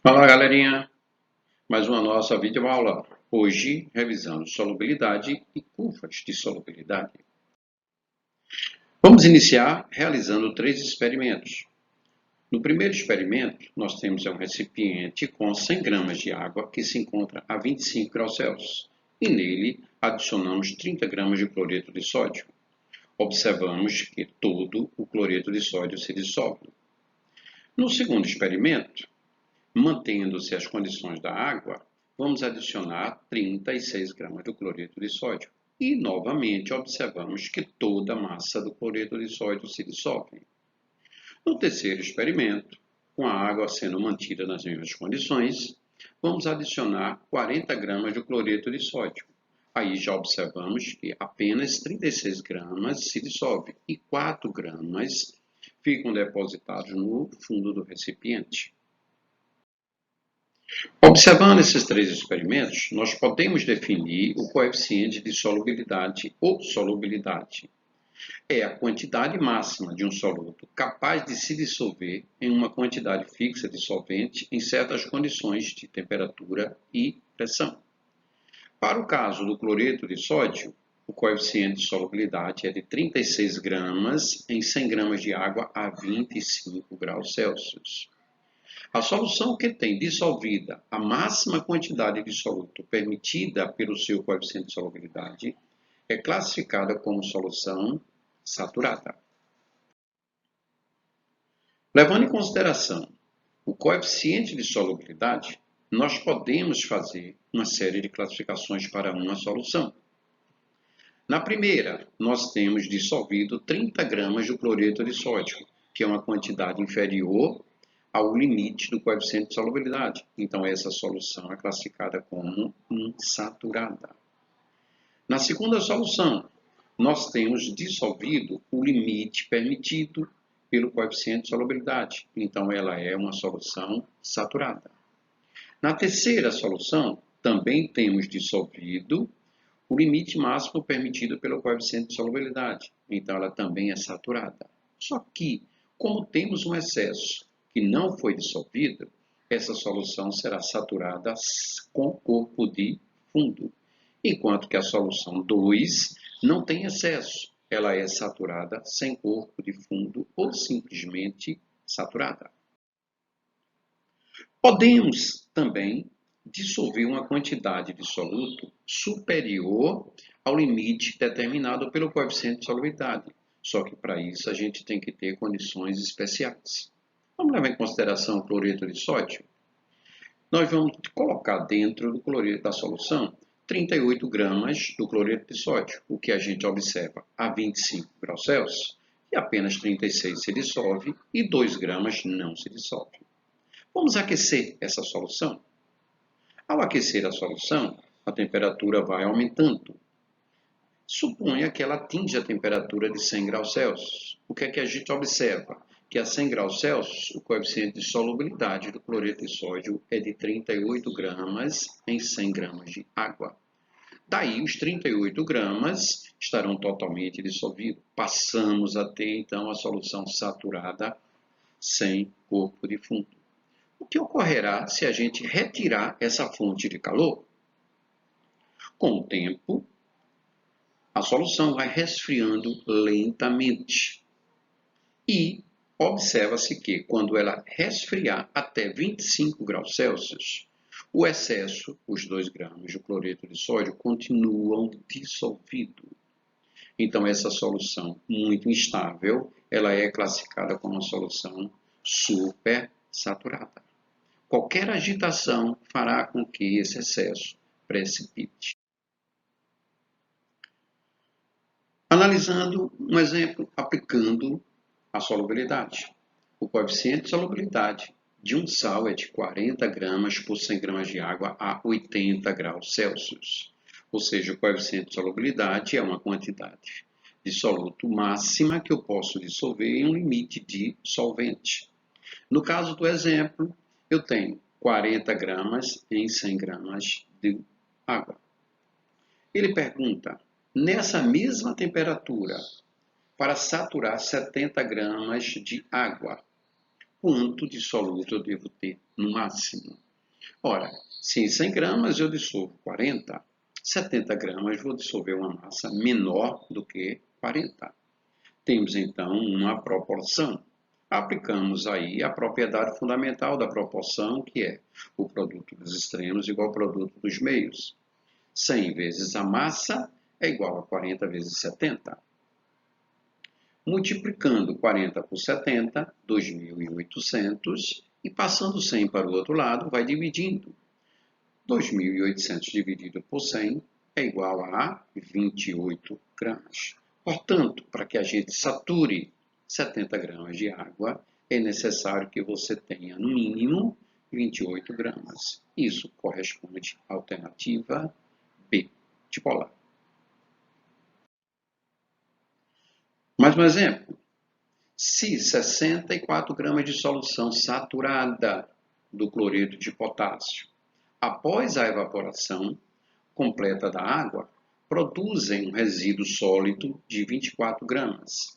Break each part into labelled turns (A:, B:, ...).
A: Fala galerinha, mais uma nossa videoaula. Hoje revisando solubilidade e curvas de solubilidade. Vamos iniciar realizando 3 experimentos. No primeiro experimento, nós temos um recipiente com 100 gramas de água que se encontra a 25 graus Celsius e nele adicionamos 30 gramas de cloreto de sódio. Observamos que todo o cloreto de sódio se dissolve. No segundo experimento, mantendo-se as condições da água, vamos adicionar 36 gramas do cloreto de sódio. E, novamente, observamos que toda a massa do cloreto de sódio se dissolve. No terceiro experimento, com a água sendo mantida nas mesmas condições, vamos adicionar 40 gramas do cloreto de sódio. Aí já observamos que apenas 36 gramas se dissolve e 4 gramas ficam depositados no fundo do recipiente. Observando esses 3 experimentos, nós podemos definir o coeficiente de solubilidade ou solubilidade. É a quantidade máxima de um soluto capaz de se dissolver em uma quantidade fixa de solvente em certas condições de temperatura e pressão. Para o caso do cloreto de sódio, o coeficiente de solubilidade é de 36 gramas em 100 gramas de água a 25 graus Celsius. A solução que tem dissolvida a máxima quantidade de soluto permitida pelo seu coeficiente de solubilidade é classificada como solução saturada. Levando em consideração o coeficiente de solubilidade, nós podemos fazer uma série de classificações para uma solução. Na primeira, nós temos dissolvido 30 gramas de cloreto de sódio, que é uma quantidade inferior ao limite do coeficiente de solubilidade. Então, essa solução é classificada como insaturada. Na segunda solução, nós temos dissolvido o limite permitido pelo coeficiente de solubilidade. Então, ela é uma solução saturada. Na terceira solução, também temos dissolvido o limite máximo permitido pelo coeficiente de solubilidade. Então, ela também é saturada. Só que, como temos um excesso que não foi dissolvido, essa solução será saturada com corpo de fundo, enquanto que a solução 2 não tem excesso, ela é saturada sem corpo de fundo ou simplesmente saturada. Podemos também dissolver uma quantidade de soluto superior ao limite determinado pelo coeficiente de solubilidade, só que para isso a gente tem que ter condições especiais. Vamos levar em consideração o cloreto de sódio? Nós vamos colocar dentro do cloreto da solução 38 gramas do cloreto de sódio, o que a gente observa a 25 graus Celsius, e apenas 36 se dissolve e 2 gramas não se dissolve. Vamos aquecer essa solução. Ao aquecer a solução, a temperatura vai aumentando. Suponha que ela atinja a temperatura de 100 graus Celsius. O que é que a gente observa? Que a 100 graus Celsius, o coeficiente de solubilidade do cloreto de sódio é de 38 gramas em 100 gramas de água. Daí, os 38 gramas estarão totalmente dissolvidos. Passamos a ter, então, a solução saturada sem corpo de fundo. O que ocorrerá se a gente retirar essa fonte de calor? Com o tempo, a solução vai resfriando lentamente. E observa-se que, quando ela resfriar até 25 graus Celsius, o excesso, os 2 gramas de cloreto de sódio, continuam dissolvidos. Então, essa solução muito instável, ela é classificada como uma solução supersaturada. Qualquer agitação fará com que esse excesso precipite. Analisando um exemplo, aplicando a solubilidade. O coeficiente de solubilidade de um sal é de 40 gramas por 100 gramas de água a 80 graus Celsius. Ou seja, o coeficiente de solubilidade é uma quantidade de soluto máxima que eu posso dissolver em um limite de solvente. No caso do exemplo, eu tenho 40 gramas em 100 gramas de água. Ele pergunta, nessa mesma temperatura, para saturar 70 gramas de água, quanto de soluto eu devo ter no máximo. Ora, se em 100 gramas eu dissolvo 40, 70 gramas vou dissolver uma massa menor do que 40. Temos então uma proporção. Aplicamos aí a propriedade fundamental da proporção, que é o produto dos extremos igual ao produto dos meios. 100 vezes a massa é igual a 40 vezes 70. Multiplicando 40 por 70, 2.800, e passando 100 para o outro lado, vai dividindo. 2.800 dividido por 100 é igual a 28 gramas. Portanto, para que a gente sature 70 gramas de água, é necessário que você tenha, no mínimo, 28 gramas. Isso corresponde à alternativa B, de polar. Mais um exemplo. Se 64 gramas de solução saturada do cloreto de potássio, após a evaporação completa da água, produzem um resíduo sólido de 24 gramas.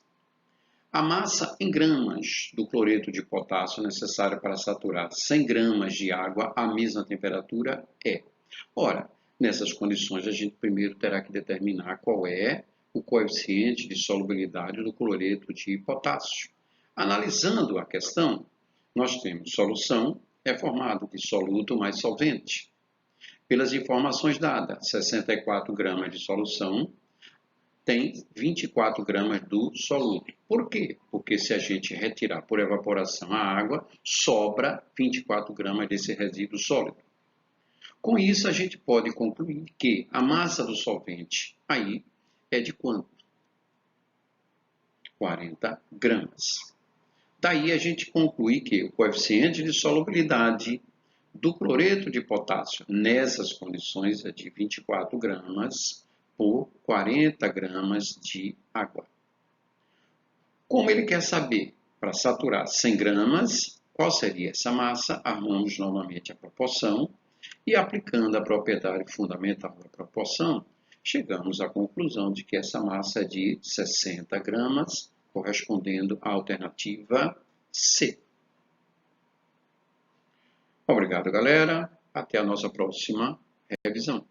A: A massa em gramas do cloreto de potássio necessária para saturar 100 gramas de água à mesma temperatura é. Ora, nessas condições a gente primeiro terá que determinar qual é o coeficiente de solubilidade do cloreto de potássio. Analisando a questão, nós temos solução é formada de soluto mais solvente. Pelas informações dadas, 64 gramas de solução tem 24 gramas do soluto. Por quê? Porque se a gente retirar por evaporação a água, sobra 24 gramas desse resíduo sólido. Com isso, a gente pode concluir que a massa do solvente aí é de quanto? 40 gramas. Daí a gente conclui que o coeficiente de solubilidade do cloreto de potássio nessas condições é de 24 gramas por 40 gramas de água. Como ele quer saber, para saturar 100 gramas, qual seria essa massa, arrumamos novamente a proporção e, aplicando a propriedade fundamental da proporção, chegamos à conclusão de que essa massa é de 60 gramas, correspondendo à alternativa C. Obrigado, galera. Até a nossa próxima revisão.